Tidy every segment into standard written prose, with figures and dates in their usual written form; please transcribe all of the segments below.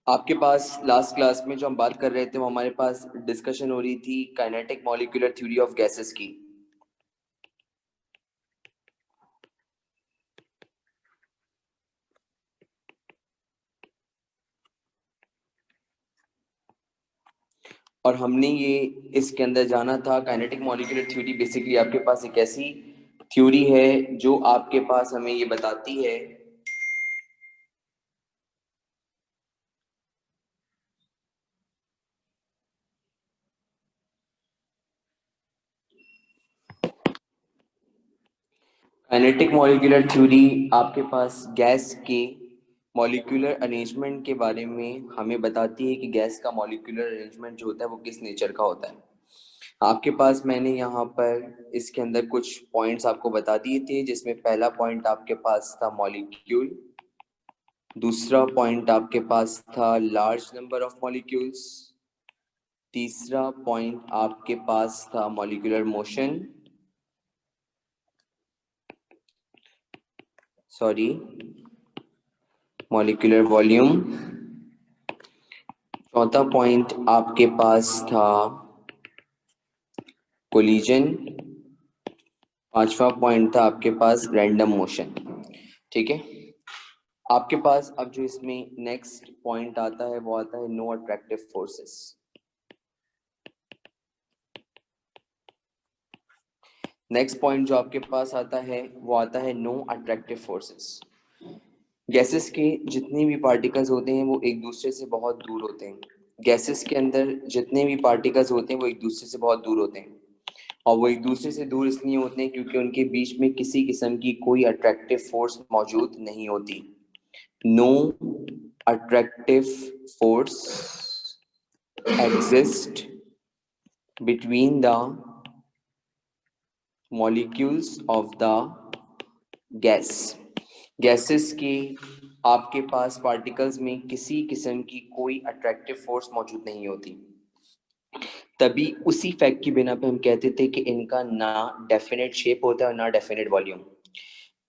आपके पास last class में जो हम बात कर रहे थे वो हमारे पास डिस्कशन हो रही थी kinetic molecular theory of gases की। और हमने ये इसके अंदर जाना था काइनेटिक मॉलिक्यूलर थ्योरी बेसिकली आपके पास एक ऐसी थ्योरी है जो आपके पास हमें ये बताती है काइनेटिक मॉलिक्यूलर थ्योरी आपके पास गैस के मॉलिक्यूलर अरेंजमेंट के बारे में हमें बताती है कि गैस का मॉलिक्यूलर अरेंजमेंट जो होता है वो किस नेचर का होता है। आपके पास मैंने यहाँ पर इसके अंदर कुछ पॉइंट्स आपको बता दिए थे, जिसमें पहला पॉइंट आपके पास था मॉलिक्यूल, दूसरा पॉइंट आपके पास था लार्ज नंबर ऑफ मॉलिक्यूल्स, तीसरा पॉइंट आपके पास था मॉलिक्यूलर मोशन, मॉलिक्यूलर वॉल्यूम, चौथा पॉइंट आपके पास था कोलिजन, पांचवा पॉइंट था आपके पास रैंडम मोशन। ठीक है, आपके पास अब जो इसमें नेक्स्ट पॉइंट आता है वो आता है no attractive forces. Next point जो आपके पास आता है वो आता है नो अट्रैक्टिव फोर्सेस। गैसेस के जितने भी पार्टिकल्स होते हैं वो एक दूसरे से बहुत दूर होते हैं। गैसेस के अंदर जितने भी पार्टिकल्स होते हैं वो एक दूसरे से बहुत दूर होते हैं, और वो एक दूसरे से दूर इसलिए होते हैं क्योंकि उनके बीच में किसी किस्म की कोई अट्रैक्टिव फोर्स मौजूद नहीं होती। No attractive force exist between the molecules of the gas। Gases के आपके पास पार्टिकल्स में किसी किस्म की कोई अट्रैक्टिव फोर्स मौजूद नहीं होती, तभी उसी फैक्ट की बिना पे हम कहते थे कि इनका ना डेफिनेट शेप होता है और ना डेफिनेट वॉल्यूम।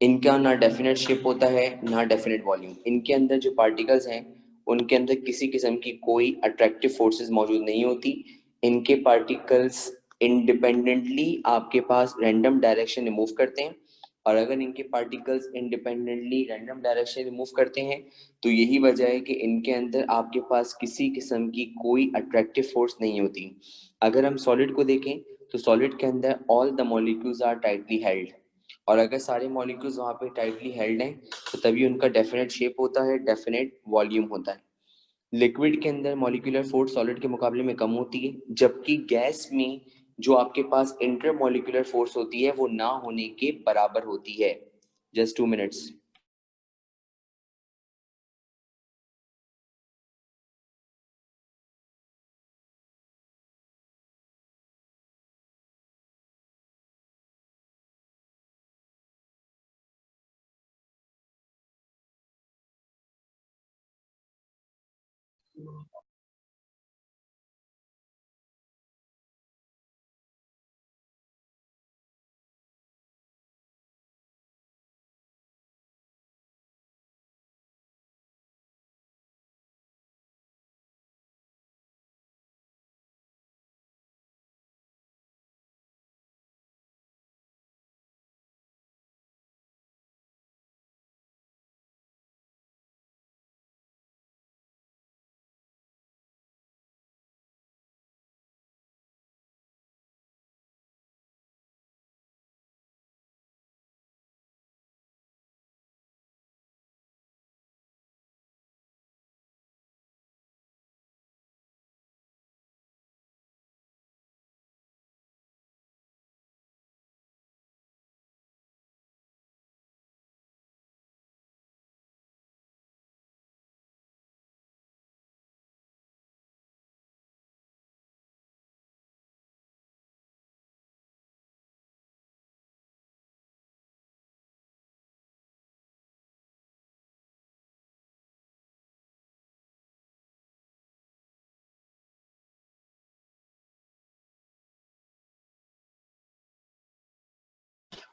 इनका ना डेफिनेट शेप होता है ना डेफिनेट वॉल्यूम। इनके अंदर जो पार्टिकल्स हैं उनके अंदर किसी किस्म की कोई अट्रैक्टिव फोर्सेस मौजूद नहीं होती। इनके पार्टिकल्स इंडिपेंडेंटली आपके पास रैंडम डायरेक्शन रिमूव करते हैं, और अगर इनके particles independently random direction remove करते हैं तो यही वजह है कि इनके अंदर आपके पास किसी किस्म की कोई अट्रैक्टिव फोर्स नहीं होती। अगर हम सॉलिड को देखें तो सॉलिड के अंदर all the molecules are tightly held, और अगर सारे मॉलिक्यूल्स वहाँ पे टाइटली हेल्ड हैं तो तभी उनका डेफिनेट शेप होता है, डेफिनेट वॉल्यूम होता है। लिक्विड के अंदर मॉलिक्यूलर फोर्स सॉलिड के मुकाबले में कम होती है, जबकि गैस में जो आपके पास इंटर मॉलिक्यूलर फोर्स होती है वो ना होने के बराबर होती है। Just 2 minutes.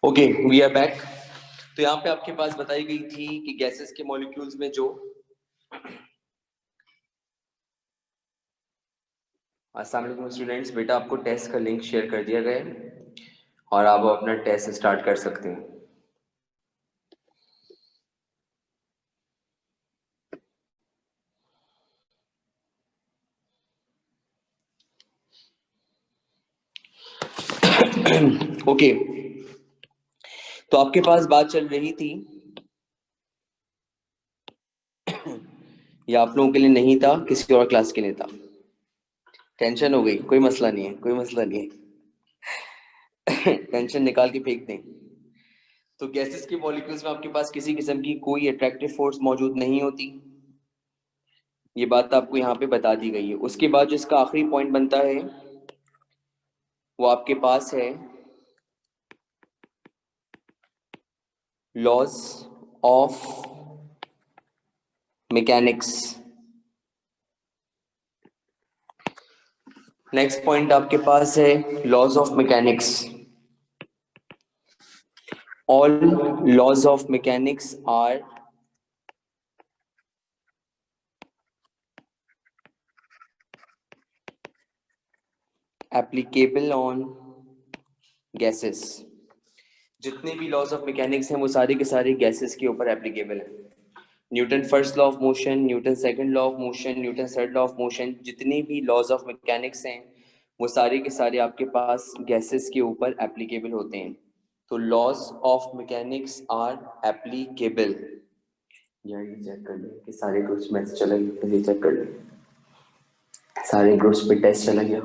Okay, we are back. तो यहाँ पे आपके पास बताई गई थी कि गैसेस के मॉलिक्यूल्स में जो अस्सलाम वालेकुम स्टूडेंट्स, बेटा आपको टेस्ट का लिंक शेयर कर दिया गया है और आप अपना टेस्ट स्टार्ट कर सकते हैं। ओके, तो आपके पास बात चल रही थी, या आप लोगों के लिए नहीं था, किसी और क्लास के लिए था? टेंशन हो गई? कोई मसला नहीं है, कोई मसला नहीं है। टेंशन निकाल के फेंक दें। तो गैसेस के मॉलिक्यूल्स में आपके पास किसी किस्म की कोई अट्रैक्टिव फोर्स मौजूद नहीं होती, ये बात आपको यहाँ पे बता दी गई है। उसके बाद जो इसका आखिरी पॉइंट बनता है वो आपके पास है laws of mechanics. Next point आपके पास है laws of mechanics. All laws of mechanics are applicable on gases. जितने भी लॉज ऑफ मैकेनिक्स हैं वो सारे के सारे गैसेस के ऊपर एप्लीकेबल हैं। Newton first law of motion, Newton second law of motion, Newton third law of motion, जितने भी लॉज ऑफ मैकेनिक्स हैं वो सारे के सारे आपके पास गैसेस के ऊपर एप्लीकेबल होते हैं। तो laws of mechanics are applicable. यार ये चेक कर लें कि सारे ग्रुप्स में चला गया, ये चेक कर लें सारे ग्रुप्स पे टेस्ट चला गया,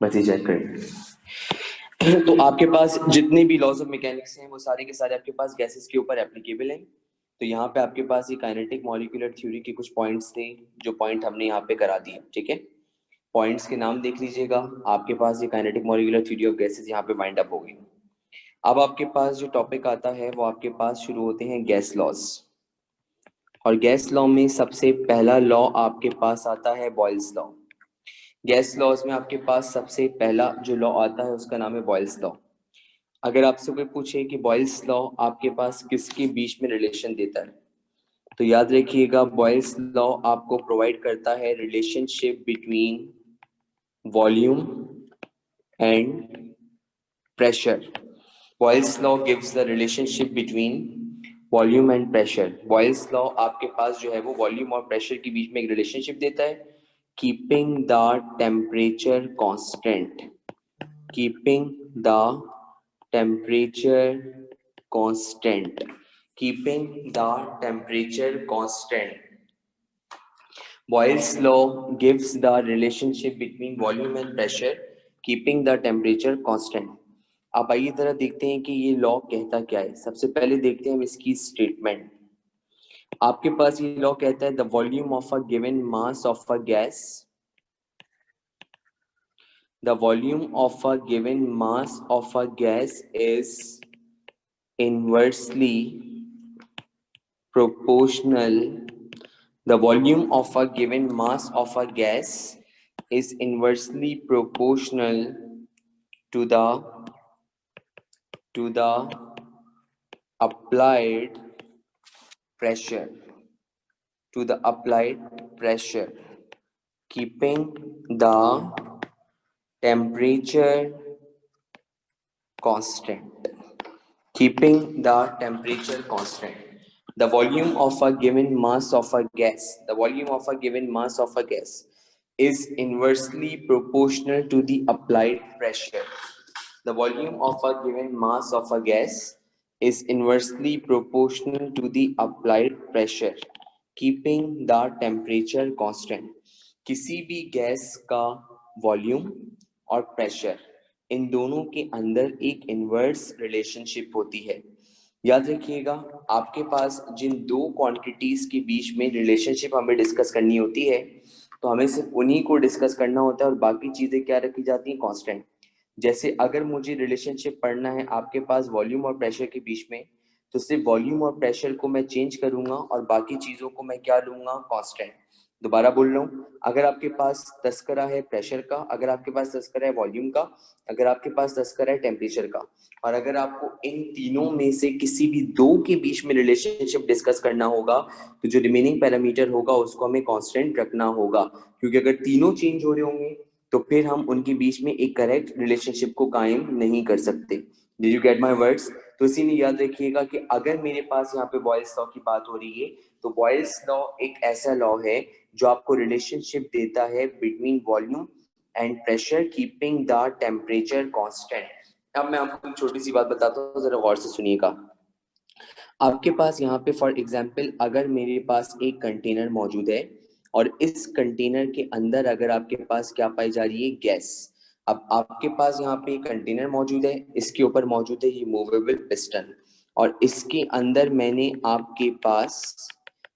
बस ये चेक कर लें। तो आपके पास जितने भी लॉज ऑफ मैकेनिक्स हैं वो सारे के सारे आपके पास गैसेस के ऊपर एप्लीकेबल हैं। तो यहाँ पे आपके पास ये काइनेटिक मॉलिक्यूलर थ्योरी के कुछ पॉइंट्स थे जो पॉइंट हमने यहाँ पे करा दिए, ठीक है। पॉइंट्स के नाम देख लीजिएगा, आपके पास ये kinetic molecular theory of gases यहाँ पे वाइंड अप हो गई। अब आपके पास जो टॉपिक आता है वो आपके पास शुरू होते हैं गैस लॉज। और गैस लॉ में सबसे पहला लॉ आपके पास आता है बॉयल्स लॉ। गैस लॉज में आपके पास सबसे पहला जो लॉ आता है उसका नाम है बॉयल्स लॉ। अगर आपसे कोई पूछे कि बॉयल्स लॉ आपके पास किसके बीच में रिलेशन देता है, तो याद रखिएगा बॉयल्स लॉ आपको प्रोवाइड करता है relationship between volume and pressure. Boyle's law gives the relationship between volume and pressure. Boyle's law आपके पास जो है वो वॉल्यूम और प्रेशर के बीच में एक रिलेशनशिप देता है, keeping the temperature constant. Keeping the temperature constant. Keeping the temperature constant. Boyle's law gives the relationship between volume and pressure, keeping the temperature constant. अब आइए जरा देखते हैं कि ये लॉ कहता क्या है। सबसे पहले देखते हैं हम इसकी स्टेटमेंट। आपके पास ये लॉ कहता है the volume of a given mass of a gas, the volume of a given mass of a gas is inversely proportional. The volume of a given mass of a gas is inversely proportional to the applied pressure, to the applied pressure, keeping the temperature constant. Keeping the temperature constant. The volume of a given mass of a gas, the volume of a given mass of a gas is inversely proportional to the applied pressure. The volume of a given mass of a gas is inversely proportional to the applied pressure, keeping the temperature constant. किसी भी gas का volume और pressure, इन दोनों के अंदर एक inverse relationship होती है। याद रखिएगा आपके पास जिन दो क्वांटिटीज के बीच में रिलेशनशिप हमें डिस्कस करनी होती है तो हमें सिर्फ उन्हीं को डिस्कस करना होता है और बाकी चीजें क्या रखी जाती हैं, कांस्टेंट। जैसे अगर मुझे रिलेशनशिप पढ़ना है आपके पास वॉल्यूम और प्रेशर के बीच में, तो सिर्फ वॉल्यूम और प्रेशर को मैं चेंज करूंगा और बाकी चीजों को मैं क्या लूंगा, कांस्टेंट। दोबारा बोल रहा हूँ, अगर आपके पास तस्करा है प्रेशर का, अगर आपके पास तस्करा है वॉल्यूम का, अगर आपके पास तस्करा है टेम्परेचर का, और अगर आपको इन तीनों में से किसी भी दो के बीच में रिलेशनशिप डिस्कस करना होगा तो जो रिमेनिंग पैरामीटर होगा उसको हमें कांस्टेंट रखना होगा। क्योंकि अगर तीनों चेंज हो रहे होंगे तो फिर हम उनके बीच में एक करेक्ट रिलेशनशिप को कायम नहीं कर सकते। Did you get my words? तो इसीलिए याद रखिएगा कि अगर मेरे पास यहाँ पे बॉयल्स लॉ की बात हो रही है, तो बॉयल्स लॉ एक ऐसा लॉ है जो आपको रिलेशनशिप देता है between volume and pressure keeping the temperature constant. अब मैं आपको एक छोटी सी बात बताता हूँ, जरा गौर से सुनिएगा। आपके पास यहाँ पे फॉर एग्जाम्पल अगर मेरे पास एक कंटेनर मौजूद है और इस कंटेनर के अंदर अगर आपके पास क्या पाई जा रही है, गैस। अब आपके पास यहाँ पे कंटेनर मौजूद है, इसके ऊपर मौजूद है ये मूवेबल पिस्टन, और इसके अंदर मैंने आपके पास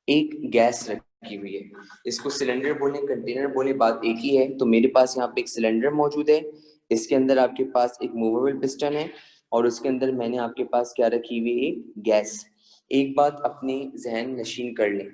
एक गैस रखी हुई है। इसको सिलेंडर बोले कंटेनर बोले बात एक ही है। तो मेरे पास यहाँ पे एक सिलेंडर मौजूद है, इसके अंदर आपके पास एक मूवेबल पिस्टन है और उसके अंदर मैंने आपके पास क्या रखी हुई है, गैस। एक बात अपने जहन नशीन कर लें,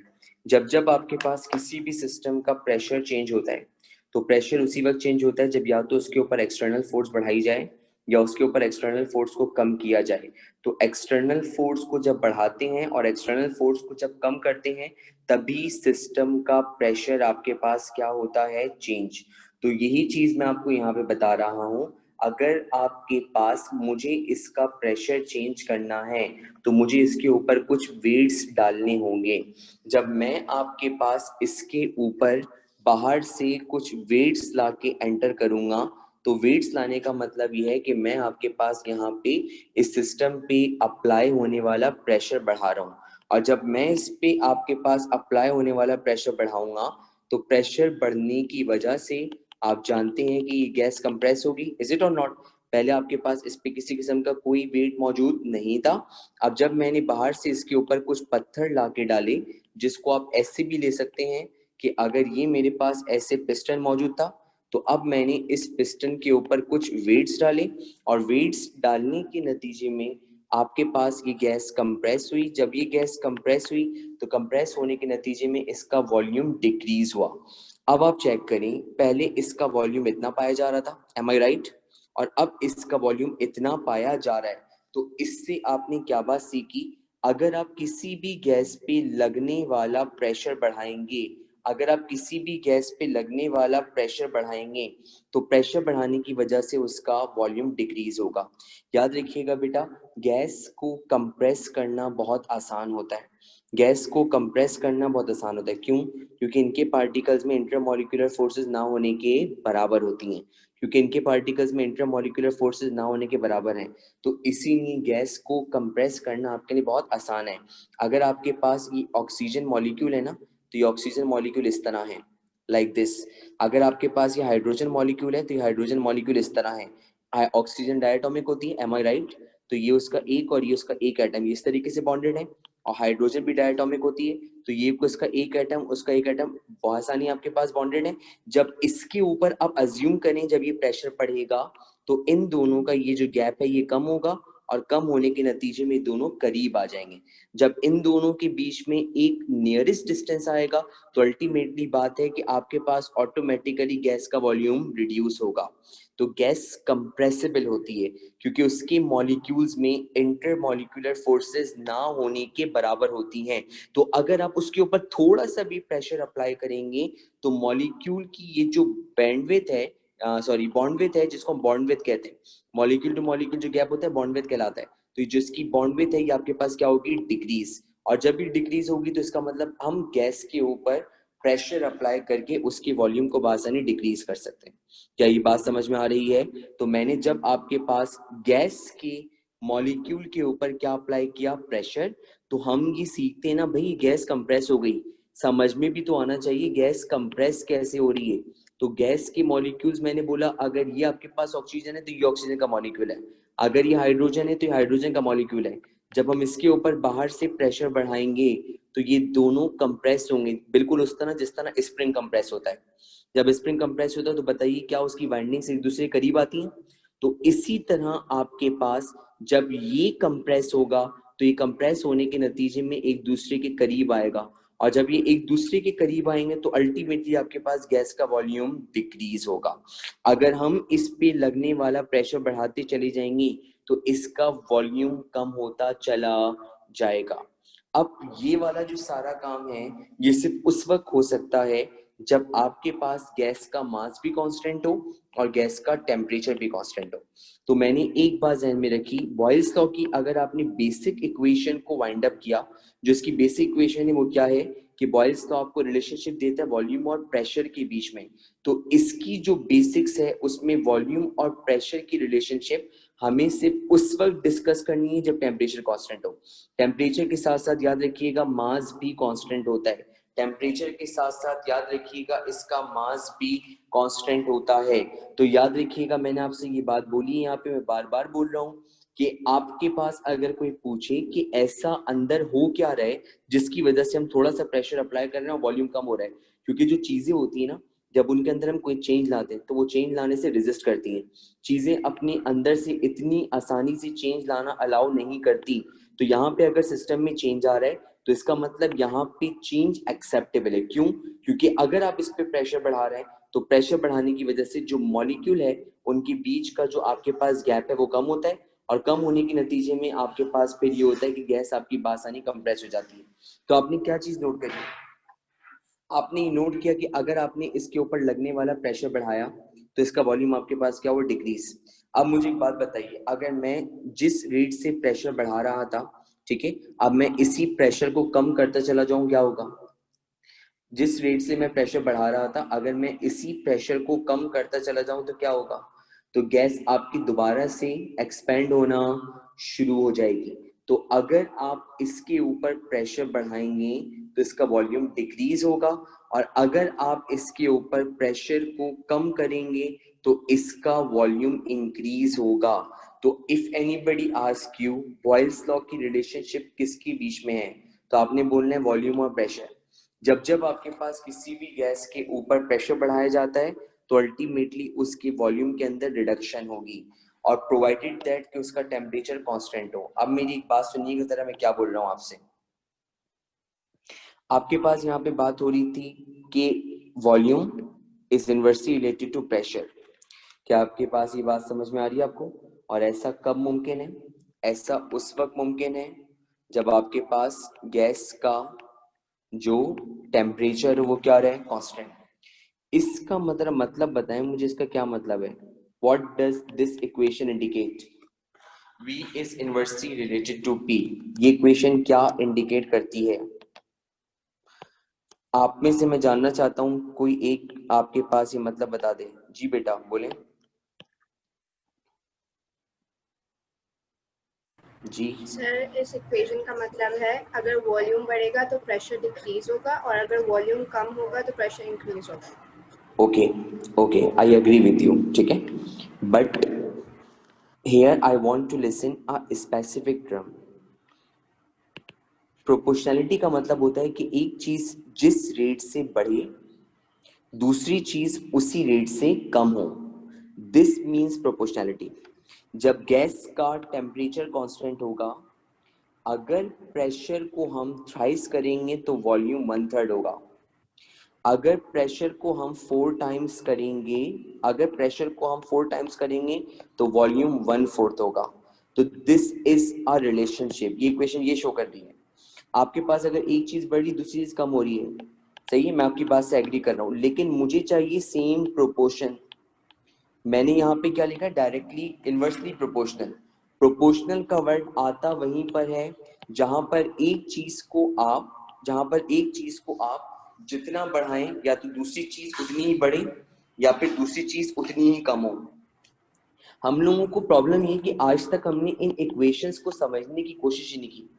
जब जब आपके पास किसी भी सिस्टम का प्रेशर चेंज होता है, तो प्रेशर उसी वक्त चेंज होता है जब या तो उसके ऊपर एक्सटर्नल फोर्स बढ़ाई जाए या उसके ऊपर एक्सटर्नल फोर्स को कम किया जाए। तो एक्सटर्नल फोर्स को जब बढ़ाते हैं और एक्सटर्नल फोर्स को जब कम करते हैं, तभी सिस्टम का प्रेशर आपके पास क्या होता है, चेंज। तो यही चीज मैं आपको यहाँ पे बता रहा हूँ। अगर आपके पास मुझे इसका प्रेशर चेंज करना है तो मुझे इसके ऊपर कुछ वेट्स डालने होंगे। जब मैं आपके पास इसके ऊपर बाहर से कुछ वेट्स लाके एंटर करूंगा, तो वेट्स लाने का मतलब यह है कि मैं आपके पास यहाँ पे इस सिस्टम पे अप्लाई होने वाला प्रेशर बढ़ा रहा हूँ। और जब मैं इस पे आपके पास अप्लाई होने वाला प्रेशर बढ़ाऊंगा, तो प्रेशर बढ़ने की वजह से आप जानते हैं कि ये गैस कंप्रेस होगी, इज इट और नॉट? पहले आपके पास इस पे किसी किस्म का कोई वेट मौजूद नहीं था। अब जब मैंने बाहर से इसके ऊपर कुछ पत्थर लाके डाले, जिसको आप ऐसे भी ले सकते हैं कि अगर ये मेरे पास ऐसे पिस्टन मौजूद था, तो अब मैंने इस पिस्टन के ऊपर कुछ वेट्स डाले और वेट्स डालने के नतीजे में आपके पास ये गैस कंप्रेस हुई। जब ये गैस कंप्रेस हुई, तो कंप्रेस होने के नतीजे में इसका वॉल्यूम डिक्रीज हुआ। अब आप चेक करें, पहले इसका वॉल्यूम इतना पाया जा रहा था, एम आई राइट? और अब इसका वॉल्यूम इतना पाया जा रहा है। तो इससे आपने क्या बात सीखी? अगर आप किसी भी गैस पे लगने वाला प्रेशर बढ़ाएंगे, अगर आप किसी भी गैस पे लगने वाला प्रेशर बढ़ाएंगे, तो प्रेशर बढ़ाने की वजह से उसका वॉल्यूम डिक्रीज होगा। याद रखिएगा बेटा, गैस को कंप्रेस करना बहुत आसान होता है। गैस को कंप्रेस करना बहुत आसान होता है, क्यों? क्योंकि इनके पार्टिकल्स में इंटरमॉलिक्यूलर फोर्सेस ना होने के बराबर होती हैं। क्योंकि इनके पार्टिकल्स में इंटरमॉलिक्यूलर फोर्सेस ना होने के बराबर हैं, तो इसीलिए गैस को कंप्रेस करना आपके लिए बहुत आसान है। अगर आपके पास ये ऑक्सीजन मॉलिक्यूल है ना, तो ये ऑक्सीजन मॉलिक्यूल इस तरह है, लाइक दिस। अगर आपके पास ये हाइड्रोजन मॉलिक्यूल है, तो ये हाइड्रोजन मॉलिक्यूल इस तरह है। ऑक्सीजन डायटोमिक होती है, एम आई राइट? तो ये उसका एक और ये उसका एक एटम, ये इस तरीके से बॉन्डेड है। और हाइड्रोजन भी डायटोमिक होती है, तो ये उसका एक एटम उसका एक एटम बहुत आसानी आपके पास बॉन्डेड है। जब इसके ऊपर आप अज्यूम करें, जब ये प्रेशर पड़ेगा, तो इन दोनों का ये जो गैप है ये कम होगा, और कम होने के नतीजे में दोनों करीब आ जाएंगे। जब इन दोनों के बीच में एक नियरेस्ट डिस्टेंस आएगा, तो अल्टीमेटली बात है कि आपके पास ऑटोमेटिकली गैस का वॉल्यूम रिड्यूस होगा। तो गैस कंप्रेसिबल होती है क्योंकि उसके मॉलिक्यूल्स में इंटरमॉलिक्यूलर फोर्सेस ना होने के बराबर होती हैं। तो अगर आप उसके ऊपर थोड़ा सा भी प्रेशर अप्लाई करेंगे, तो मॉलिक्यूल की ये जो बैंडविड्थ है, सॉरी बॉन्डविड्थ है, जिसको हम बॉन्डविड्थ कहते हैं, मॉलिक्यूल टू मॉलिक्यूल जो गैप होता है बॉन्डविड्थ कहलाता है। तो जिसकी बॉन्डविड्थ है ये आपके पास क्या होगी, डिक्रीज। और जब ये डिक्रीज होगी, तो इसका मतलब हम गैस के ऊपर प्रेशर अप्लाई करके उसकी वॉल्यूम को बासानी डिक्रीज कर सकते हैं। क्या ये बात समझ में आ रही है? तो मैंने जब आपके पास गैस के मॉलिक्यूल के ऊपर क्या अप्लाई किया, प्रेशर, तो हम ये सीखते हैं ना भाई, गैस कंप्रेस हो गई, समझ में भी तो आना चाहिए गैस कंप्रेस कैसे हो रही है। तो गैस के मॉलिक्यूल्स मैंने बोला, अगर ये आपके पास ऑक्सीजन है तो ये ऑक्सीजन का मॉलिक्यूल है, अगर ये हाइड्रोजन है तो ये हाइड्रोजन का मॉलिक्यूल है। जब हम इसके ऊपर बाहर से प्रेशर बढ़ाएंगे, तो ये दोनों कंप्रेस होंगे, बिल्कुल उस तरह जिस तरह स्प्रिंग कंप्रेस होता है। जब स्प्रिंग कंप्रेस होता है, तो बताइए क्या उसकी वाइंडिंग्स एक दूसरे के करीब आती हैं? तो इसी तरह आपके पास जब ये कंप्रेस होगा, तो ये कंप्रेस होने के नतीजे में एक दूसरे के करीब आएगा, और जब ये एक दूसरे के करीब आएंगे, तो अल्टीमेटली आपके पास गैस का वॉल्यूम डिक्रीज होगा। अगर हम इस पे लगने वाला प्रेशर बढ़ाते चले जाएंगे, तो इसका वॉल्यूम कम होता चला जाएगा। अब ये वाला जो सारा काम है, ये सिर्फ उस वक्त हो सकता है जब आपके पास गैस का मास भी कांस्टेंट हो और गैस का टेम्परेचर भी कांस्टेंट हो। तो मैंने एक बात ध्यान में रखी, बॉयल्स लॉ की अगर आपने बेसिक इक्वेशन को वाइंड अप किया, जो इसकी बेसिक इक्वेशन है वो क्या है कि बॉयल्स लॉ आपको रिलेशनशिप देता है वॉल्यूम और प्रेशर के बीच में। तो इसकी जो बेसिक्स है उसमें वॉल्यूम और प्रेशर की रिलेशनशिप हमें सिर्फ उस वक्त डिस्कस करनी है जब टेम्परेचर कांस्टेंट हो। टेम्परेचर के साथ साथ याद रखिएगा मास भी कांस्टेंट होता है। टेम्परेचर के साथ साथ याद रखिएगा इसका मास भी कांस्टेंट होता है। तो याद रखिएगा मैंने आपसे ये बात बोली, यहाँ पे मैं बार बार बोल रहा हूँ कि आपके पास अगर कोई पूछे कि ऐसा अंदर हो क्या रहा है जिसकी वजह से हम थोड़ा सा प्रेशर अप्लाई कर रहे हैं और वॉल्यूम कम हो रहा है, क्योंकि जो चीजें होती है ना, जब उनके अंदर हम कोई चेंज लाते हैं तो वो चेंज लाने से रेजिस्ट करती हैं। चीजें अपने अंदर से इतनी आसानी से चेंज लाना अलाउ नहीं करती। तो यहाँ पे अगर सिस्टम में चेंज आ रहा है तो इसका मतलब यहाँ पे चेंज एक्सेप्टेबल है। क्यों? क्योंकि अगर आप इस पे प्रेशर बढ़ा रहे हैं तो प्रेशर बढ़ाने की वजह से जो मॉलिक्यूल है उनके बीच का जो आपके पास गैप है वो कम होता है, और कम होने के नतीजे में आपके पास फिर ये होता है कि गैस आपकी बासानी कंप्रेस हो जाती है। तो आपने क्या चीज नोट करी? आपने नोट किया कि अगर आपने इसके ऊपर लगने वाला प्रेशर बढ़ाया तो इसका वॉल्यूम आपके पास क्या हुआ? डिक्रीज। अब मुझे एक बात बताइए, अगर मैं जिस रेट से प्रेशर बढ़ा रहा था, ठीक है, अब मैं इसी प्रेशर को कम करता चला जाऊं, क्या होगा? जिस रेट से मैं प्रेशर बढ़ा रहा था अगर मैं इसी प्रेशर को कम करता चला जाऊं तो क्या होगा? तो गैस आपकी दोबारा से एक्सपेंड होना शुरू हो जाएगी। तो अगर आप इसके ऊपर प्रेशर बढ़ाएंगे तो इसका वॉल्यूम डिक्रीज होगा, और अगर आप इसके ऊपर प्रेशर को कम करेंगे तो इसका वॉल्यूम इंक्रीज होगा। तो if anybody ask you boils law की रिलेशनशिप किसके बीच में है, तो आपने बोलना है वॉल्यूम और प्रेशर। जब जब आपके पास किसी भी गैस के ऊपर प्रेशर बढ़ाया जाता है तो अल्टीमेटली उसके वॉल्यूम के अंदर रिडक्शन होगी, और प्रोवाइडेड दैट कि उसका टेम्परेचर कांस्टेंट हो। अब मेरी एक बात सुनिएगा जरा, मैं क्या बोल रहा हूँ आपसे। आपके पास यहाँ पे बात हो रही थी कि volume is inversely related to pressure. क्या आपके पास ये बात समझ में आ रही है आपको? और ऐसा कब मुमकिन है? ऐसा उस वक्त मुमकिन है जब आपके पास गैस का जो टेम्परेचर है वो क्या रहे? कांस्टेंट। इसका मतलब बताएं मुझे, इसका क्या मतलब है? What does this equation indicate? V is inversely related to P। ये इक्वेशन क्या इंडिकेट करती है? आप में से मैं जानना चाहता हूं कोई एक आपके पास ये मतलब बता दे। जी बेटा बोले। जी सर, इस इक्वेशन का मतलब है अगर वॉल्यूम बढ़ेगा तो प्रेशर डिक्रीज होगा और अगर वॉल्यूम कम होगा तो प्रेशर इंक्रीज होगा। Okay okay, I agree with you, ठीक है, but here I want to listen a specific term. Proportionality का मतलब होता है कि एक चीज जिस रेट से बढ़े दूसरी चीज उसी रेट से कम हो। This means proportionality. जब गैस का टेम्परेचर कांस्टेंट होगा, अगर प्रेशर को हम थ्राइस करेंगे तो वॉल्यूम 1/3 होगा। अगर प्रेशर को हम 4 टाइम्स करेंगे, अगर प्रेशर को हम 4 टाइम्स करेंगे तो वॉल्यूम 1/4 होगा। तो दिस इज अ रिलेशनशिप। ये इक्वेशन ये शो कर रही है। आपके पास अगर एक चीज बढ़ रही दूसरी चीज कम हो रही है, सही है, मैं आपकी बात से एग्री कर रहा हूं, लेकिन मुझे चाहिए सेम प्रोपोर्शन। मैंने यहाँ पे क्या लिखा? Directly inversely proportional. प्रोपोर्शनल का वर्ड आता वहीं पर है जहां पर एक चीज को आप जितना बढ़ाएं या तो दूसरी चीज उतनी ही बढ़े या फिर दूसरी चीज उतनी ही कम हो। हम लोगों को प्रॉब्लम ये कि आज तक हमने इन इक्वेशंस को समझने की कोशिश ही नहीं की।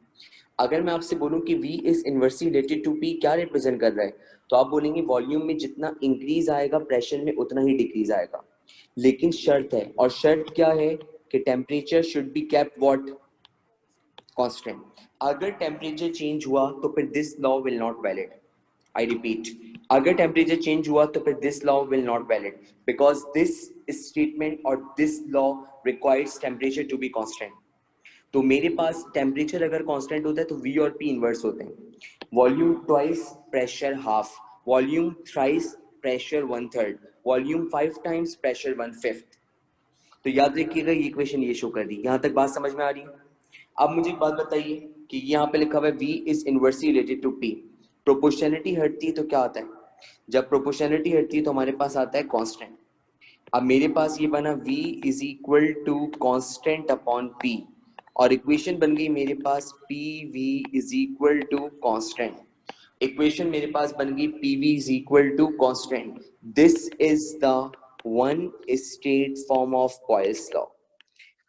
अगर मैं आपसे बोलूं कि V is inversely related to P, क्या रिप्रेजेंट कर रहा है, तो आप बोलेंगे वॉल्यूम में जितना इंक्रीज आएगा प्रेशर में उतना ही डिक्रीज आएगा। लेकिन शर्त है, और शर्त क्या है कि temperature should be kept what? Constant. अगर टेम्परेचर चेंज हुआ तो फिर this law will not valid. I repeat, अगर टेम्परेचर चेंज हुआ तो फिर this law will not valid, because this statement और this law requires temperature to be constant. तो मेरे पास टेम्परेचर अगर कांस्टेंट होता है तो V और P इनवर्स होते हैं। Volume twice pressure half, volume thrice pressure 1/3, volume 5 times pressure 1/5। तो याद रखिएगा ये इक्वेशन ये शो कर रही है। यहां तक बात समझ में आ रही है? अब मुझे एक बात बताइए कि यहाँ पे लिखा हुआ है V is inversely related to P। Proportionality हटती है तो क्या आता है? जब प्रोपोर्शनलिटी हटती है तो हमारे पास आता है कांस्टेंट। अब मेरे पास ये बना v is equal to constant upon p, और इक्वेशन बन गई मेरे पास P V is equal to constant. Equation मेरे पास बन गई P V is equal to constant. This is the one state form of Boyle's law.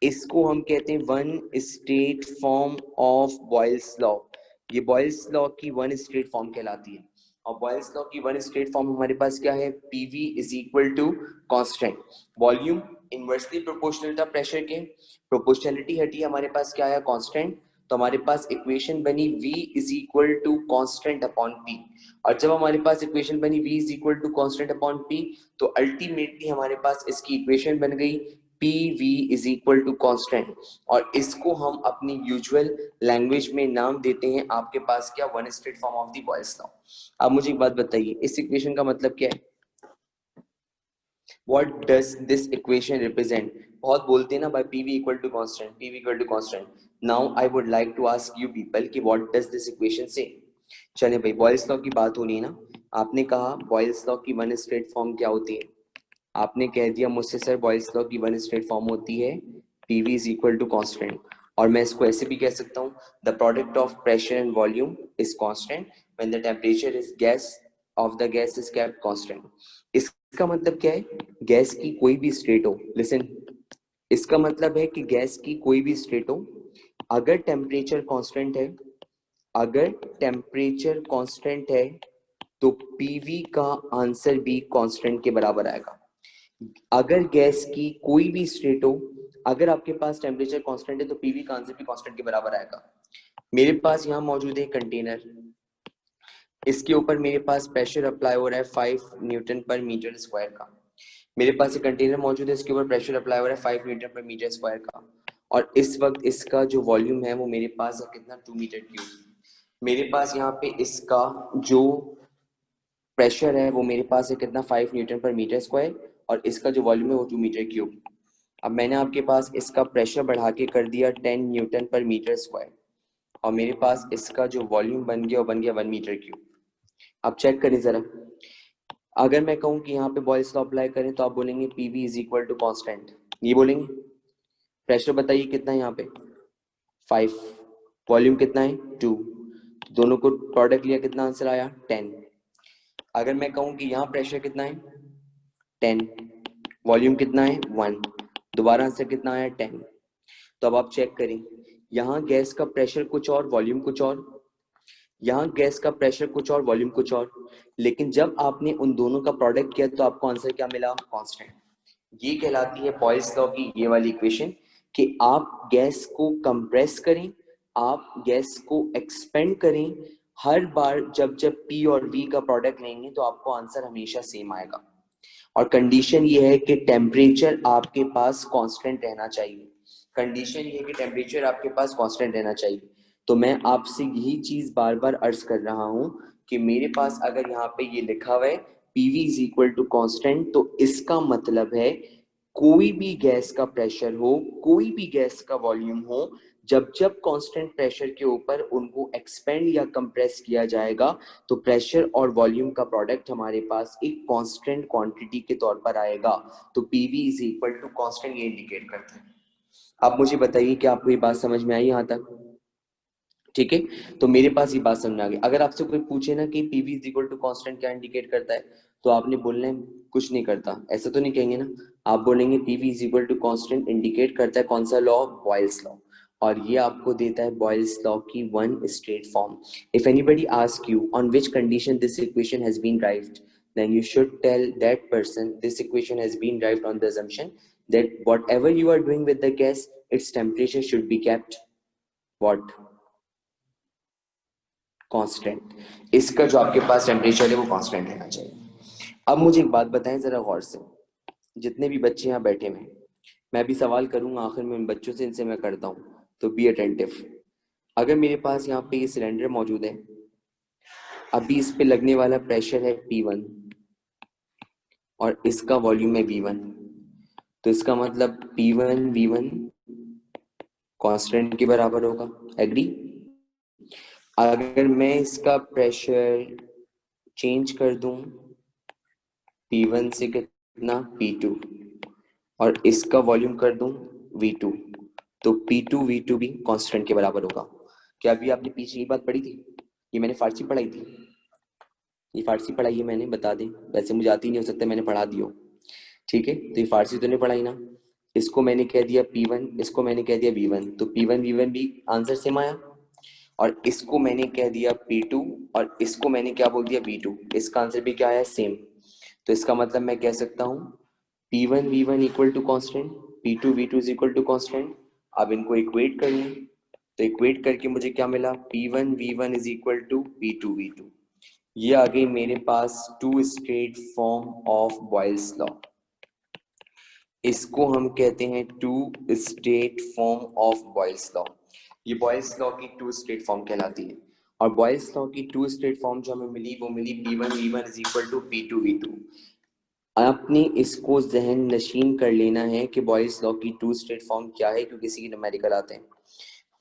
इसको हम कहते हैं one state form of Boyle's law. ये बॉयल्स लॉ की वन स्टेट फॉर्म कहलाती है। और बॉयल्स लॉ की वन स्टेट फॉर्म हमारे पास क्या है, PV is equal to constant. Volume inversely proportional था प्रेशर के, प्रोपोर्शनलिटी हटी, हमारे पास क्या है, कांस्टेंट। तो हमारे पास इक्वेशन बनी v is equal to constant upon p। और जब हमारे पास इक्वेशन बनी v is equal to constant upon p, तो अल्टीमेटली हमारे पास इसकी इक्वेशन बन गई P V is equal to constant. और इसको हम अपनी यूजुअल लैंग्वेज में नाम देते हैं आपके पास क्या, one state form of the Boyle's law. अब मुझे एक बात बताइए, इस इक्वेशन का मतलब क्या है? What does this equation represent? बहुत बोलते हैं ना by PV equal to constant, PV equal to constant. Now I would like to ask you people कि what does this equation say? चलिए भाई, बॉयल्स लॉ की बात हो रही है ना। आपने कहा बॉयल्स लॉ की वन स्टेट फॉर्म क्या होती है? आपने कह दिया मुझसे सर बॉयल्स लॉ की वन स्टेट फॉर्म होती है PV is equal to constant. और मैं इसको ऐसे भी कह सकता हूँ, the product of pressure and volume is constant when the temperature is gas of the gas is kept constant. इसका मतलब क्या है, गैस की कोई भी स्टेट हो, लिसन, इसका मतलब है कि गैस की कोई भी स्टेट हो, अगर टेम्परेचर कांस्टेंट है, अगर टेम्परेचर कांस्टेंट है तो पीवी का आंसर भी कांस्टेंट के बराबर आएगा। अगर गैस की कोई भी स्टेट हो, अगर आपके पास टेम्परेचर कांस्टेंट है तो पीवी का आंसर भी कांस्टेंट के बराबर आएगा। मेरे पास यहाँ मौजूद है कंटेनर, इसके ऊपर मेरे पास प्रेशर अप्लाई हो रहा है 5 न्यूटन पर मीटर स्क्वायर का। मेरे पास एक कंटेनर मौजूद है, इसके ऊपर प्रेशर अप्लाई हो रहा है 5 न्यूटन पर मीटर स्क्वायर का, और इस वक्त इसका जो वॉल्यूम है वो मेरे पास है कितना, 2 मीटर क्यूब। मेरे पास यहाँ पे इसका जो प्रेशर है वो मेरे पास है कितना, 5 न्यूटन पर मीटर स्क्वायर, और इसका जो वॉल्यूम है वो 2 मीटर क्यूब। अब मैंने आपके पास इसका प्रेशर बढ़ा के कर दिया 10 न्यूटन पर मीटर स्क्वायर, और मेरे पास इसका जो वॉल्यूम बन गया वो बन गया 1 मीटर क्यूब। अब चेक करें जरा, अगर मैं कहूँ कि यहाँ पे बॉयल्स लॉ अप्लाई करें तो आप बोलेंगे PV is equal to constant, ये बोलेंगे। प्रेशर बताइए कितना है यहाँ पे, 5, वॉल्यूम कितना है 2, दोनों को प्रोडक्ट लिया कितना आंसर आया 10। अगर मैं कहूँ कि यहाँ प्रेशर कितना है 10, वॉल्यूम कितना है 1, दोबारा आंसर कितना आया 10। तो अब आप चेक करें, यहाँ गैस का प्रेशर कुछ और वॉल्यूम कुछ और, यहाँ गैस का प्रेशर कुछ और वॉल्यूम कुछ और, लेकिन जब आपने उन दोनों का प्रोडक्ट किया तो आपको आंसर क्या मिला, कांस्टेंट। ये कहलाती है बॉयल्स लॉ की ये वाली इक्वेशन, कि आप गैस को कंप्रेस करें, आप गैस को एक्सपेंड करें, हर बार जब जब पी और वी का प्रोडक्ट लेंगे तो आपको आंसर हमेशा सेम आएगा। और कंडीशन ये है कि टेम्परेचर आपके पास कांस्टेंट रहना चाहिए, कंडीशन ये है कि टेम्परेचर आपके पास कांस्टेंट रहना चाहिए। तो मैं आपसे यही चीज बार बार अर्ज कर रहा हूं कि मेरे पास अगर यहाँ पे ये लिखा हुआ है PV is equal to constant, तो इसका मतलब है कोई भी गैस का प्रेशर हो, कोई भी गैस का वॉल्यूम हो, जब जब कांस्टेंट प्रेशर के ऊपर उनको एक्सपेंड या कंप्रेस किया जाएगा तो प्रेशर और वॉल्यूम का प्रोडक्ट हमारे पास एक कांस्टेंट क्वांटिटी के तौर पर आएगा। तो PV is equal to constant ये इंडिकेट करता है। आप मुझे बताइए कि आपको ये बात समझ में आई यहाँ तक? ठीक है, तो मेरे पास ये बात समझ में आ गई। अगर आपसे कोई पूछे ना कि PV is equal to constant क्या इंडिकेट करता है, तो आपने बोलना है कुछ नहीं करता, ऐसा तो नहीं कहेंगे ना। आप बोलेंगे PV is equal to constant indicate करता है कौन सा लॉ, बॉयल्स लॉ, और ये आपको देता है बॉयल्स लॉ की one state form. If anybody ask you on which condition this equation has been derived, then you should tell that person this equation has been derived on the assumption that whatever you are doing with the gas, its temperature should be kept what, constant. इसका जो आपके पास temperature है वो constant रहना चाहिए। अब मुझे एक बात बताएं जरा गौर से, जितने भी बच्चे यहाँ बैठे हुए हैं, मैं भी सवाल करूंगा आखिर में इन बच्चों से, इनसे मैं करता हूँ, तो बी अटेंटिव। अगर मेरे पास यहाँ पे ये सिलेंडर मौजूद है, अभी इस पे लगने वाला प्रेशर है P1 और इसका वॉल्यूम है V1, तो इसका मतलब P1 V1 कांस्टेंट के बराबर होगा, एग्री? अगर मैं इसका प्रेशर चेंज कर दूं P1 से कितना P2 और इसका वॉल्यूम कर दूं V2, तो P2 V2 भी कांस्टेंट के बराबर होगा। क्या अभी आपने पीछे ये बात पढ़ी थी? ये मैंने फारसी पढ़ाई थी, ये फारसी पढ़ाई है मैंने, बता दें। वैसे मुझे आती नहीं, हो सकता है मैंने पढ़ा दी हो। ठीक है, तो ये फारसी तो नहीं पढ़ाई ना। इसको मैंने कह दिया P1, इसको मैंने कह दिया V1, तो P1 V1 भी आंसर सेम आया। और इसको मैंने कह दिया P2 और इसको मैंने क्या बोल दिया V2, इसका आंसर भी क्या आया सेम। तो इसका मतलब मैं कह सकता हूँ P1 V1 equal to constant, P2 V2 is equal to constant. अब इनको इक्वेट कर लें, तो इक्वेट करके मुझे क्या मिला, P1 V1 is equal to P2 V2। ये आ गई मेरे पास two state form of Boyle's law. इसको हम कहते हैं two state form of Boyle's law. ये बॉयल्स लॉ की टू स्टेट फॉर्म कहलाती है। और बॉयल्स लॉ की टू स्टेट फॉर्म जो हमें मिली वो मिली P1 V1 is equal to P2 V2। आपने इसको जहन नशीन कर लेना है कि बॉयल्स लॉ की टू स्टेट फॉर्म क्या है, क्योंकि इसी के न्यूमेरिकल आते हैं।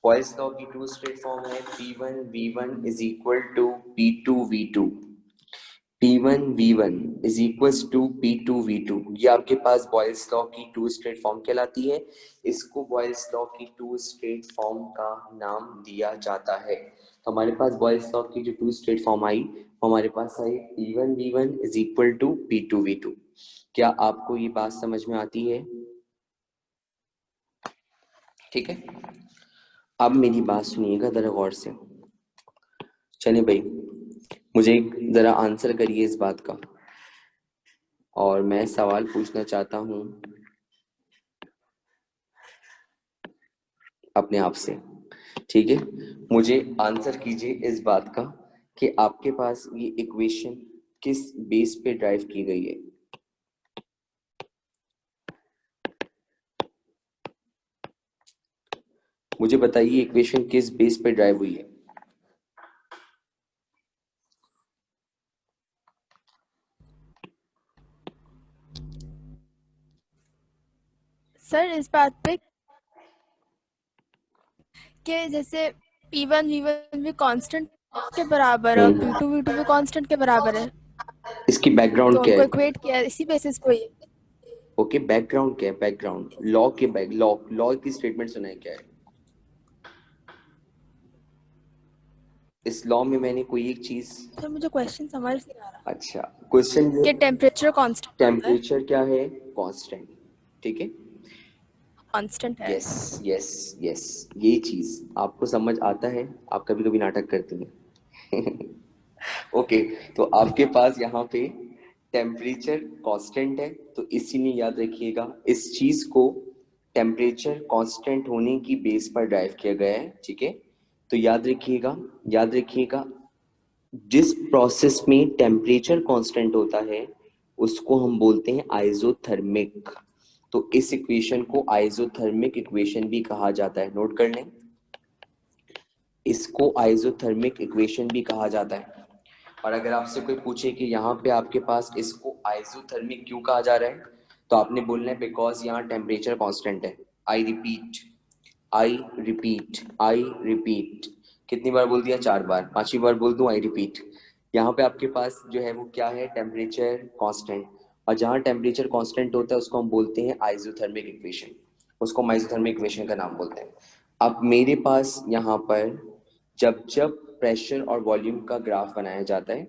बॉयल्स लॉ की टू स्टेट फॉर्म है P1 V1 is equal to P2 V2। P1 V1 is equals to P2 V2। ये आपके पास बॉयल्स लॉ की टू स्टेट फॉर्म कहलाती है। इसको बॉयल्स लॉ की टू स्टेट फॉर्म का नाम दिया जाता है। तो हमारे पास बॉयल्स लॉ की जो टू स्टेट फॉर्म आई, हमारे पास आई P1 V1 is equal to P2 V2। क्या आपको ये बात समझ में आती है? ठीक है, अब मेरी बात सुनिएगा जरा गौर से। चलिए भाई, मुझे जरा आंसर करिए इस बात का, और मैं सवाल पूछना चाहता हूं अपने आप से। ठीक है, मुझे आंसर कीजिए इस बात का कि आपके पास ये इक्वेशन किस बेस पे ड्राइव की गई है। मुझे बताइए इक्वेशन किस बेस पे ड्राइव हुई है। सर इस बात पे कि जैसे P1 V1 भी कांस्टेंट के बराबर है और P2 V2 भी कांस्टेंट के बराबर है, इसकी तो बैकग्राउंड क्या उनको है? इक्वेट किया इसी बेसिस पे ही। ओके, बैकग्राउंड क्या है? बैकग्राउंड लॉ के बैक लॉ लॉ की स्टेटमेंट सुनाए क्या है? इस लॉ में मैंने कोई एक चीज, सर मुझे क्वेश्चन समझ नहीं आ रहा अच्छा क्वेश्चन कि टेम्परेचर कांस्टेंट होता है, टेम्परेचर क्या है? कांस्टेंट। ठीक है, कांस्टेंट है। यस यस यस, ये चीज आपको समझ आता है, आप कभी कभी नाटक करती हैं। ओके, तो आपके पास यहाँ पे टेम्परेचर कांस्टेंट है, तो इसीलिए याद रखिएगा इस चीज को टेम्परेचर कांस्टेंट होने की बेस पर ड्राइव किया गया है। ठीक है, तो याद रखिएगा जिस प्रोसेस में टेम्परेचर कांस्टेंट होता है उसको हम बोलते हैं आइसोथर्मिक। तो इस इक्वेशन को आइसोथर्मिक इक्वेशन भी कहा जाता है, नोट कर लें, इसको आइसोथर्मिक इक्वेशन भी कहा जाता है। और अगर आपसे कोई पूछे कि यहाँ पे आपके पास इसको आइसोथर्मिक क्यों कहा जा रहा है, तो आपने बोलना है बिकॉज यहाँ टेम्परेचर कांस्टेंट है। I repeat, I repeat, I repeat, कितनी बार बोल दिया? 4 बार, 5वीं बार बोल दूं आई रिपीट। यहाँ पे आपके पास जो है वो क्या है? Temperature constant. और जहाँ टेम्परेचर कांस्टेंट होता है उसको हम बोलते हैं आइसोथर्मिक इक्वेशन, उसको हम आइसोथर्मिक इक्वेशन का नाम बोलते हैं। अब मेरे पास यहाँ पर जब जब प्रेशर और वॉल्यूम का ग्राफ बनाया जाता है,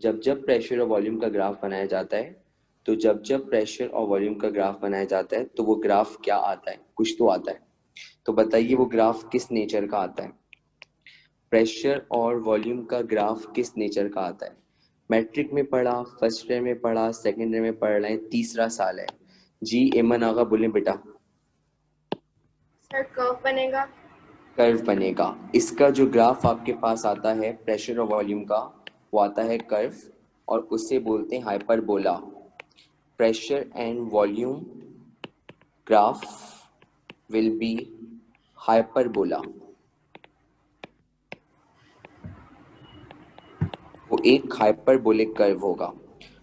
जब जब प्रेशर और वॉल्यूम का ग्राफ बनाया जाता है, तो जब जब प्रेशर और वॉल्यूम का ग्राफ बनाया जाता है तो वो ग्राफ क्या आता है? कुछ तो आता है। तो बताइए वो ग्राफ किस नेचर का आता है? प्रेशर और वॉल्यूम का ग्राफ किस नेचर का आता है? मैट्रिक में पढ़ा, फर्स्ट ईयर में पढ़ा, सेकेंड ईयर में पढ़ रहे हैं, तीसरा साल है। जी एमन आगा बोले बेटा। सर कर्व बनेगा। कर्व बनेगा। इसका जो ग्राफ आपके पास आता है प्रेशर और वॉल्यूम का, वो आता है कर्व, और उससे बोलते हैं hyperbola. Pressure and volume graph will be hyperbola. वो एक हाइपरबोलिक कर्व होगा।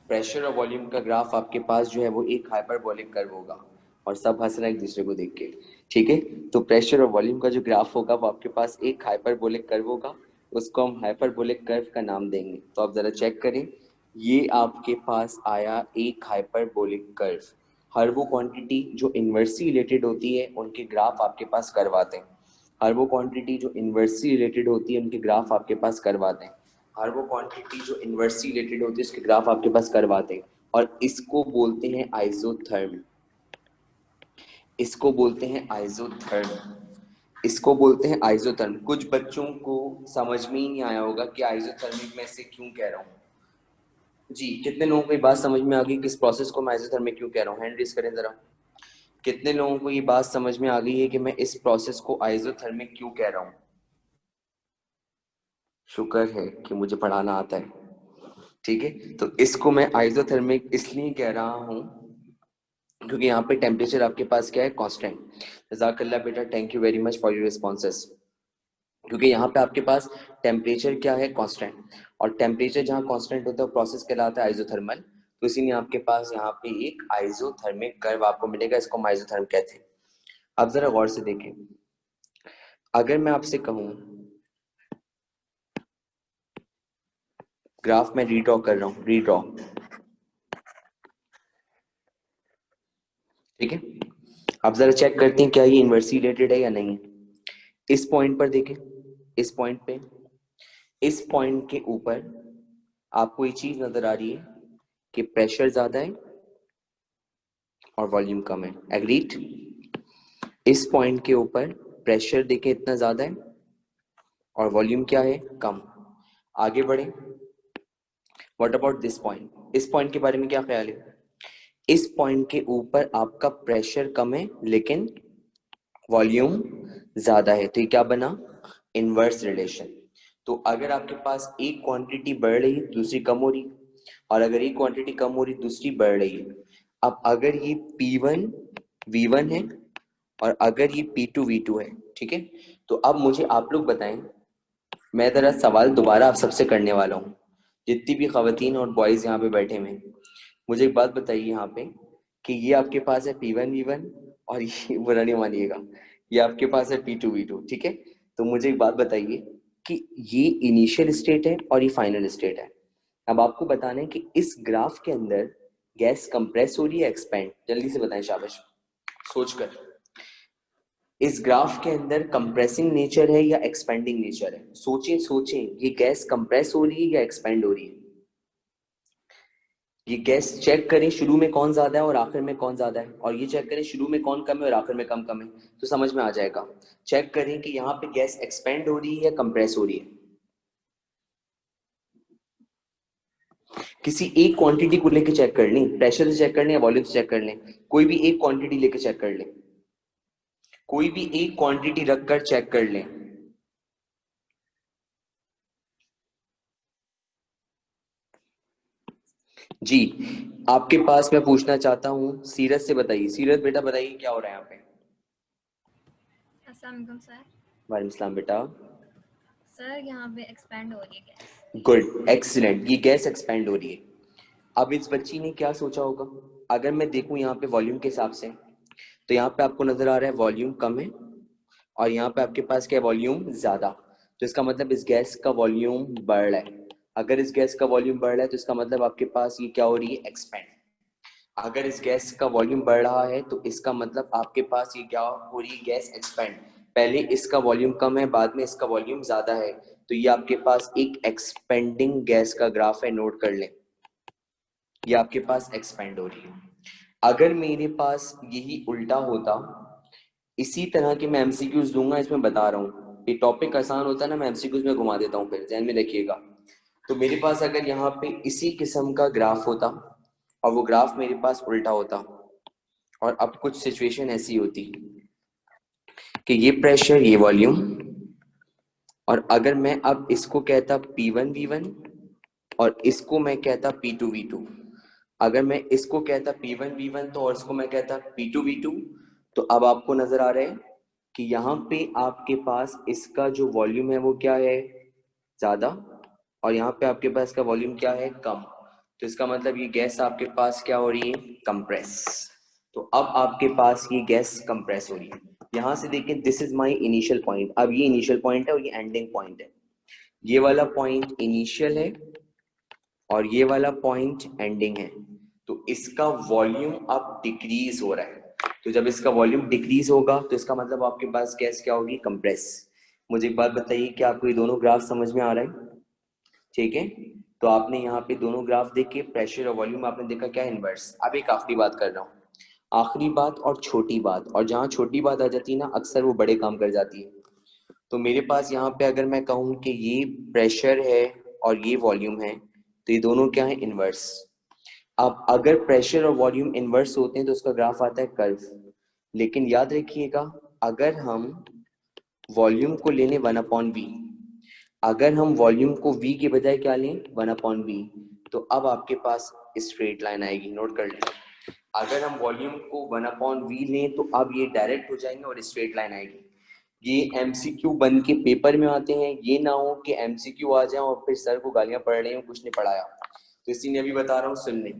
प्रेशर और वॉल्यूम का ग्राफ आपके पास जो है वो एक हाइपरबोलिक कर्व होगा। और सब हंस रहे हैं एक दूसरे को देख के। ठीक है, तो प्रेशर और वॉल्यूम का जो ग्राफ होगा वो आपके पास एक हाइपरबोलिक कर्व होगा, उसको हम हाइपरबोलिक कर्व का नाम देंगे। तो आप जरा चेक करें ये आपके पास आया एक हाइपरबोलिक कर्व। हर वो क्वांटिटी जो इनवर्सली रिलेटेड होती है उनके ग्राफ आपके पास करवाते हैं। हर वो क्वांटिटी जो इनवर्सली रिलेटेड होती है उनके ग्राफ आपके पास करवाते हैं। हर वो क्वांटिटी जो इनवर्सली रिलेटेड होती है उसके ग्राफ आपके पास करवाते हैं। और इसको बोलते हैं आइसोथर्म। इसको बोलते हैं आइसोथर्म। इसको बोलते हैं आइसोथर्म। कुछ बच्चों को समझ में ही नहीं आया होगा कि आइसोथर्मिक में से क्यों कह रहा हूँ। जी, कितने लोगों को ये बात समझ में आ गई किस प्रोसेस को मैं आइसोथर्मिक क्यों कह रहा हूँ? हैंड रेज करें जरा। कितने लोगों को ये बात समझ में आ गई है कि मैं इस प्रोसेस को आइसोथर्मिक क्यों कह रहा हूँ? शुक्र है कि मुझे पढ़ाना आता है। ठीक है, तो इसको मैं आइसोथर्मिक इसलिए कह रहा हूँ क्योंकि यहाँ पे टेम्परेचर आपके पास क्या है? कांस्टेंट। जज़ाकल्लाह बेटा, thank you very much for your responses. क्योंकि यहाँ पे आपके पास टेम्परेचर क्या है? कांस्टेंट। और टेम्परेचर जहाँ कांस्टेंट होता है वो प्रोसेस कहलाता है आइसोथर्मल। तो इसीलिए आपके पास यहाँ पे एक आइसोथर्मिक कर्व आपको मिलेगा, इसको हम आइसोथर्म कहते हैं। अब जरा गौर से देखें, अगर मैं आपसे कहूँ, ग्राफ में रीड्रॉ कर रहा हूँ, रीड्रॉ, ठीक है। अब जरा चेक करते हैं क्या ये इनवर्सली रिलेटेड है या नहीं। इस पॉइंट पर देखें, इस पॉइंट पे, इस पॉइंट के ऊपर आपको ये चीज नजर आ रही है कि प्रेशर ज्यादा है और वॉल्यूम कम है। एग्रीड? इस पॉइंट के ऊपर प्रेशर देखें इतना ज्यादा है और वॉल्यूम क्या है? कम। आगे बढ़े, व्हाट अबाउट दिस पॉइंट? इस पॉइंट के बारे में क्या ख्याल है? इस पॉइंट के ऊपर आपका प्रेशर कम है लेकिन वॉल्यूम ज्यादा है, तो ये क्या बना? Inverse relation. तो अगर आपके पास एक क्वांटिटी बढ़ रही है दूसरी कम हो रही है, और अगर एक क्वांटिटी कम हो रही दूसरी बढ़ रही है। अब अगर ये P1 V1 है और अगर ये P2 V2 है, ठीक है, तो अब मुझे आप लोग बताएं, मैं जरा सवाल दोबारा आप सबसे करने वाला हूँ, जितनी भी खवातीन और बॉयज यहाँ पे बैठे हुए हैं, मुझे एक बात बताइए यहाँ पे कि ये आपके पास है P1 V1 और ये बुरा नहीं मानिएगा, ये आपके पास है P2 V2, ठीक है। तो मुझे एक बात बताइए कि ये इनिशियल स्टेट है और ये फाइनल स्टेट है। अब आपको बताना है कि इस ग्राफ के अंदर गैस कंप्रेस हो रही है एक्सपेंड? जल्दी से बताएं, शाबाश, सोचकर। इस ग्राफ के अंदर कंप्रेसिंग नेचर है या एक्सपेंडिंग नेचर है? सोचें सोचें, ये गैस कंप्रेस हो रही है या एक्सपेंड हो रही है? ये गैस चेक करें शुरू में कौन ज्यादा है और आखिर में कौन ज्यादा है, और ये चेक करें शुरू में कौन कम है और आखिर में कम कम है, तो समझ में आ जाएगा। चेक करें कि यहाँ पे गैस एक्सपेंड हो रही है या कंप्रेस हो रही है। किसी एक क्वांटिटी को लेके चेक कर लें, प्रेशर से चेक कर लें या वॉल्यूम से चेक कर लें, कोई भी एक क्वांटिटी लेके चेक कर लें, कोई भी एक क्वांटिटी रखकर चेक कर लें। जी, आपके पास मैं पूछना चाहता हूँ सीरत से, बताइए सीरत बेटा, बताइए क्या हो रहा है यहाँ पे? अस्सलाम वालेकुम सर। वालेकुम सलाम बेटा। सर यहाँ पे एक्सपेंड हो रही है गैस। गुड, एक्सीलेंट, ये गैस एक्सपेंड हो रही है। अब इस बच्ची ने क्या सोचा होगा? अगर मैं देखूं यहाँ पे वॉल्यूम के हिसाब से, तो यहाँ पे आपको नजर आ रहा है वॉल्यूम कम है और यहाँ पे आपके पास क्या है? वॉल्यूम ज्यादा। तो इसका मतलब इस गैस का वॉल्यूम बढ़ रहा है। अगर इस गैस का वॉल्यूम बढ़ रहा है तो इसका मतलब आपके पास ये क्या हो रही है? एक्सपेंड। अगर इस गैस का वॉल्यूम बढ़ रहा है तो इसका मतलब आपके पास ये क्या हो रही है? Gas expand. पहले इसका वॉल्यूम कम है, बाद में इसका वॉल्यूम ज्यादा है, तो ये आपके पास एक एक्सपेंडिंग गैस का ग्राफ है, नोट कर लें। ये आपके पास एक्सपेंड हो रही है। अगर मेरे पास यही उल्टा होता, इसी तरह के मैं एमसीक्यूज दूंगा, इसमें बता रहा हूँ ये टॉपिक आसान होता है ना, मैं एमसीक्यूज में घुमा देता हूँ, फिर ध्यान में रखिएगा। तो मेरे पास अगर यहाँ पे इसी किस्म का ग्राफ होता और वो ग्राफ मेरे पास उल्टा होता, और अब कुछ सिचुएशन ऐसी होती कि ये प्रेशर, ये वॉल्यूम, और अगर मैं अब इसको कहता P1 V1 और इसको मैं कहता P2 V2, अगर मैं इसको कहता P1 V1 तो और इसको मैं कहता P2 V2, तो अब आपको नजर आ रहा है कि यहाँ पे आपके पास इसका जो वॉल्यूम है वो क्या है? ज्यादा, और यहाँ पे आपके पास का वॉल्यूम क्या है? कम। तो इसका मतलब ये गैस आपके पास क्या हो रही है? कंप्रेस। तो अब आपके पास ये गैस कंप्रेस हो रही है। यहाँ से देखिए, this is my initial point. अब ये इनिशियल पॉइंट है और ये एंडिंग पॉइंट है। ये वाला पॉइंट इनिशियल है और ये वाला पॉइंट एंडिंग है, तो इसका वॉल्यूम अब डिक्रीज हो रहा है। तो जब इसका वॉल्यूम डिक्रीज होगा तो इसका मतलब आपके पास गैस क्या होगी, कंप्रेस। मुझे एक बात बताइए कि आपको ये दोनों ग्राफ समझ में आ रहा है? ठीक है, तो आपने यहाँ पे दोनों ग्राफ देखे, प्रेशर और वॉल्यूम आपने देखा क्या इनवर्स। अब एक आखिरी बात कर रहा हूँ, आखिरी बात और छोटी बात, और जहाँ छोटी बात आ जाती है ना अक्सर वो बड़े काम कर जाती है। तो मेरे पास यहाँ पे अगर मैं कहूँ कि ये प्रेशर है और ये वॉल्यूम है, तो ये दोनों क्या है, इनवर्स। अब अगर प्रेशर और वॉल्यूम इनवर्स होते हैं तो उसका ग्राफ आता है कर्व। लेकिन याद रखिएगा, अगर हम वॉल्यूम को लेने 1/v, अगर हम वॉल्यूम को v के बजाय क्या लें, 1/v, तो अब आपके पास स्ट्रेट लाइन आएगी। नोट कर लें, अगर हम वॉल्यूम को 1/v लें तो अब ये डायरेक्ट हो जाएंगे और स्ट्रेट लाइन आएगी। ये एमसीक्यू बन के पेपर में आते हैं, ये ना हो कि एमसीक्यू आ जाए और फिर सर को गालियां पड़ रही हो कुछ नहीं पढ़ाया। तो इसीलिए अभी बता रहा हूँ, सुन लें।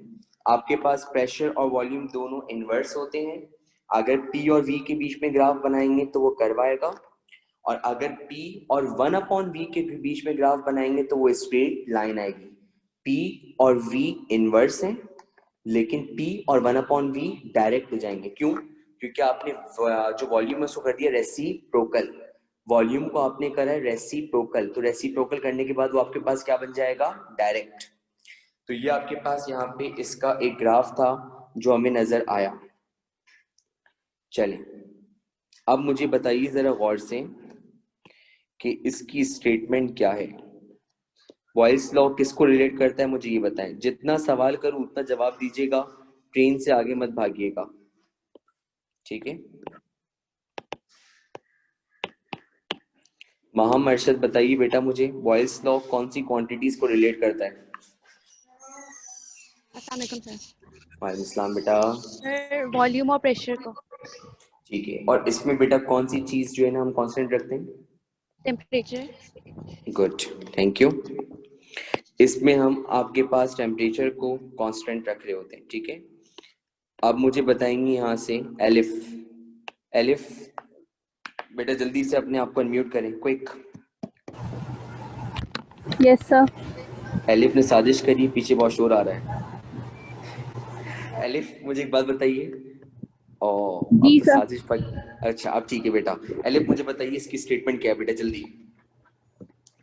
आपके पास प्रेशर और वॉल्यूम दोनों इनवर्स होते हैं। अगर P और V के बीच में ग्राफ बनाएंगे तो वो कर्व आएगा, और अगर P और 1/v के बीच में ग्राफ बनाएंगे तो वो स्ट्रेट लाइन आएगी। P और V इनवर्स हैं, लेकिन P और 1/v डायरेक्ट हो जाएंगे। क्यों? क्योंकि आपने जो वॉल्यूम है उसको कर दिया रेसिप्रोकल, वॉल्यूम को आपने करा है रेसिप्रोकल, तो रेसिप्रोकल करने के बाद वो आपके पास क्या बन जाएगा, डायरेक्ट। तो ये आपके पास यहाँ पे इसका एक ग्राफ था जो हमें नजर आया। चलें, अब मुझे बताइए जरा गौर से कि इसकी स्टेटमेंट क्या है। बॉयल्स लॉ किसको रिलेट करता है, मुझे ये बताएं। जितना सवाल करूं उतना जवाब दीजिएगा, ट्रेन से आगे मत भागिएगा, ठीक है। महाम अरशद बताइए बेटा मुझे, बॉयल्स लॉ कौन सी क्वांटिटीज को रिलेट करता है? अस्सलाम वालेकुम सर। वालेकुम सलाम बेटा। सर वॉल्यूम और प्रेशर को। ठीक है, और इसमें बेटा कौन सी चीज जो है ना हम कांस्टेंट रखते हैं? टेम्परेचर। Good, thank you. इसमें हम आपके पास टेम्परेचर को कांस्टेंट रख रहे होते हैं, ठीक है। अब मुझे बताएंगे यहाँ से एलिफ, एलिफ बेटा जल्दी से अपने आप को अनम्यूट करें, क्विक। Yes sir. एलिफ ने साजिश करी, पीछे बहुत शोर आ रहा है। एलिफ मुझे एक बात बताइए, और जी अब सर। साजिश पर, अच्छा अब ठीक है बेटा। एलिफ मुझे बताइए इसकी स्टेटमेंट क्या है बेटा, जल्दी।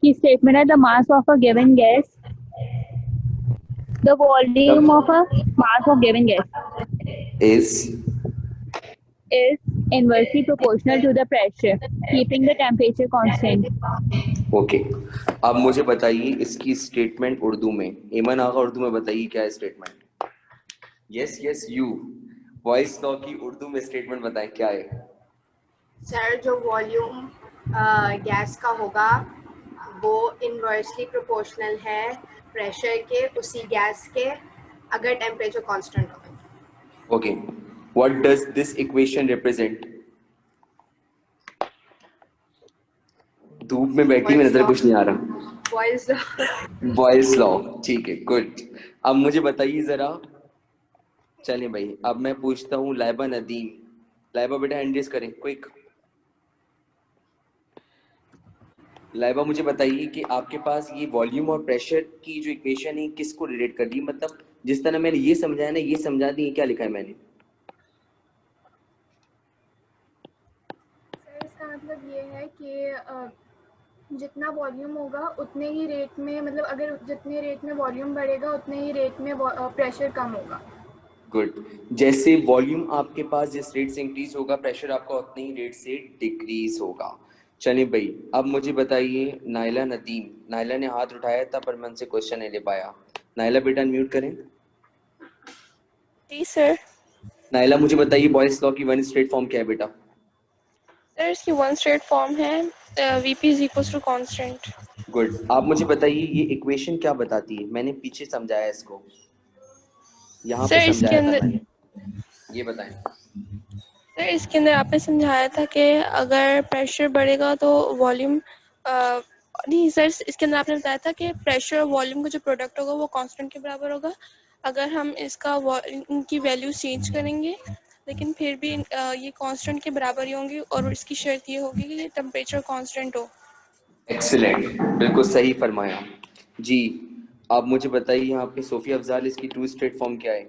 की स्टेटमेंट है the mass of a given gas, the volume of a mass of given gas is inversely proportional to the pressure, keeping the temperature constant. Okay, अब मुझे बताइए इसकी स्टेटमेंट उर्दू में। ईमान आगा उर्दू में बताइए क्या है statement. Yes yes you, voice law की उर्दू में स्टेटमेंट बताएं क्या है। सर जो वॉल्यूम गैस का होगा वो इनवर्सली प्रोपोर्शनल है प्रेशर के, उसी गैस के, अगर टेम्परेचर कांस्टेंट हो। Okay, what does this equation represent? धूप में बैठी में नजर कुछ नहीं आ रहा। Boyle's law. बॉयल्स लॉ, ठीक है, गुड। अब मुझे बताइए जरा, चलें भाई, अब मैं पूछता हूँ लाइबा नदीम। लाइबा बेटा हैंड रेज करें, क्विक। लाइबा मुझे बताइए कि आपके पास ये वॉल्यूम और प्रेशर की जो इक्वेशन है किसको रिलेट कर दी, मतलब जिस तरह मैंने ये समझाया ना, ये समझा दी, क्या लिखा है मैंने? सर इसका मतलब ये है कि जितना वॉल्यूम होगा उतने ही रेट में, मतलब अगर जितने रेट में वॉल्यूम बढ़ेगा उतने ही रेट में प्रेशर कम होगा। गुड, जैसे वॉल्यूम आपके पास जिस रेट से इंक्रीज होगा, प्रेशर आपका उतने ही रेट से डिक्रीज होगा। चलिए भाई, अब मुझे बताइए नाइला नदीम। नाइला ने हाथ उठाया था पर मैं उनसे क्वेश्चन नहीं ले पाया। नाइला बेटा म्यूट करें। जी सर। नाइला मुझे बताइए बॉयल्स लॉ की वन स्ट्रेट फॉर्म क्या है बेटा? सर इसकी वन स्ट्रेट फॉर्म है Vp is equals to constant। Good, आप मुझे बताइए ये इक्वेशन क्या बताती है? मैंने पीछे समझाया इसको, यहाँ पे सर इसके समझाया था अंदर, मैंने, ये बताएं। सर इसके अंदर आपने समझाया था कि अगर प्रेशर बढ़ेगा तो वॉल्यूम, नहीं सर इसके अंदर आपने बताया था कि प्रेशर और वॉल्यूम का जो प्रोडक्ट होगा वो कांस्टेंट के बराबर होगा। अगर हम इसका इनकी वैल्यू चेंज करेंगे लेकिन फिर भी ये कांस्टेंट के बराबर ही होंगी, और इसकी शर्त ये होगी कि टेम्परेचर कांस्टेंट हो। एक्सीलेंट, बिल्कुल सही फरमाया जी। आप मुझे बताइए यहाँ पे सोफिया अफजाल, इसकी टू स्टेट फॉर्म क्या है?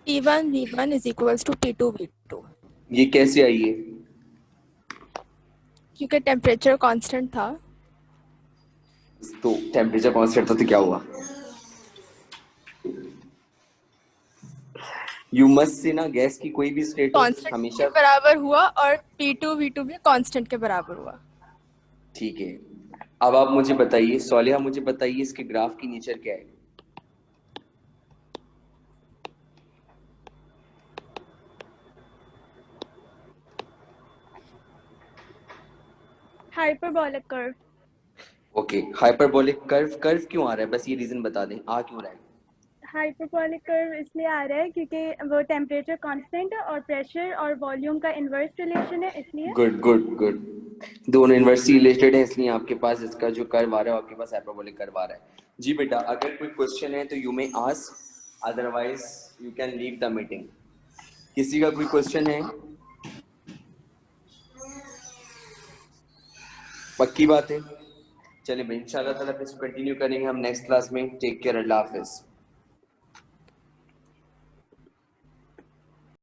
P1 V1 is equals to P2 V2 ये कैसे आई है? क्योंकि टेम्परेचर कांस्टेंट था। तो टेम्परेचर कांस्टेंट था तो क्या हुआ? यू मस्ट से ना गैस की कोई भी स्टेट कांस्टेंट हमेशा के बराबर हुआ और P2 V2 भी कांस्टेंट के बराबर हुआ। ठीक है। अब आप मुझे बताइए, सोलिहा मुझे बताइए इसके ग्राफ की नेचर क्या है? Hyperbolic curve. Okay, hyperbolic curve. Curve क्यों आ रहा है, बस ये रीजन बता दें, आ क्यों रहा है? हाइपरबोलिक कर्व इसलिए आ रहा है क्योंकि वो टेम्परेचर कांस्टेंट है और प्रेशर और वॉल्यूम का इनवर्स रिलेशन है, इसलिए। गुड गुड गुड, दोनों इनवर्सली रिलेटेड है, इसलिए आपके पास इसका जो कर्व आ रहा है आपके पास हाइपरबोलिक कर्व आ रहा है। जी बेटा, अगर कोई क्वेश्चन है तो you may ask, otherwise you can leave the meeting. किसी का कोई क्वेश्चन है? पक्की बात है? चलिए भाई, इंशाल्लाह ताला फिर कंटिन्यू करेंगे हम नेक्स्ट क्लास में। टेक केयर, अल्लाह हाफिज।